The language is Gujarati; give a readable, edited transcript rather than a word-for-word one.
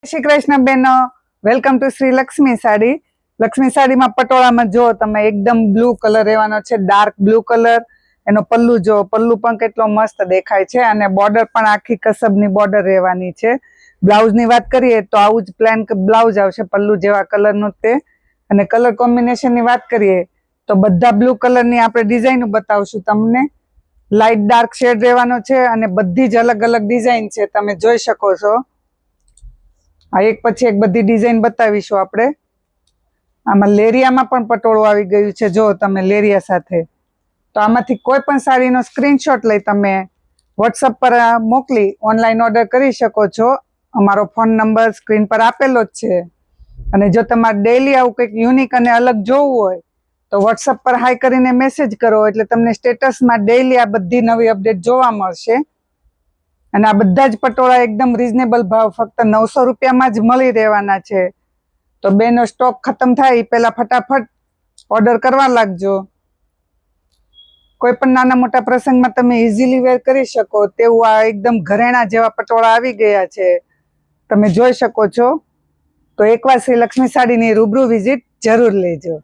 શ્રી કૃષ્ણ બેનો, વેલકમ ટુ શ્રી લક્ષ્મી સાડી. લક્ષ્મી સાડીમાં પટોળામાં જો તમે એકદમ બ્લુ કલર રહેવાનો છે, ડાર્ક બ્લુ કલર. એનો પલ્લુ જો, પલ્લુ પણ કેટલો મસ્ત દેખાય છે અને બોર્ડર પણ આખી કસબની બોર્ડર રહેવાની છે. બ્લાઉઝની વાત કરીએ તો આવું જ પ્લેન બ્લાઉઝ આવશે, પલ્લુ જેવા કલરનું તે. અને કલર કોમ્બિનેશનની વાત કરીએ તો બધા બ્લુ કલરની આપણે ડિઝાઇન બતાવશું તમને. લાઇટ ડાર્ક શેડ રહેવાનો છે અને બધી જ અલગ અલગ ડિઝાઇન છે, તમે જોઈ શકો છો. આ એક પછી એક બધી ડિઝાઇન બતાવીશું આપણે. આમાં લેરિયામાં પણ પટોળું આવી ગયું છે, જો તમે લેરિયા સાથે. તો આમાંથી કોઈ પણ સાડીનો સ્ક્રીનશોટ લઈ તમે વોટ્સઅપ પર મોકલી ઓનલાઈન ઓર્ડર કરી શકો છો. અમારો ફોન નંબર સ્ક્રીન પર આપેલો જ છે. અને જો તમારે ડેઈલી આવું કંઈક યુનિક અને અલગ જોવું હોય તો વોટ્સઅપ પર હાઈ કરીને મેસેજ કરો, એટલે તમને સ્ટેટસમાં ડેઈલી આ બધી નવી અપડેટ જોવા મળશે. અને આ બધા જ પટોળા એકદમ રીઝનેબલ ભાવ, ફક્ત 900 રૂપિયામાં જ મળી રહેવાના છે. તો બેનો સ્ટોક ખતમ થાય પહેલા ફટાફટ ઓર્ડર કરવા લાગજો. કોઈ પણ નાના મોટા પ્રસંગમાં તમે ઇઝીલી વેર કરી શકો તેવું આ એકદમ ઘરેણા જેવા પટોળા આવી ગયા છે, તમે જોઈ શકો છો. તો એકવાર શ્રી લક્ષ્મી સાડીની રૂબરૂ વિઝિટ જરૂર લેજો.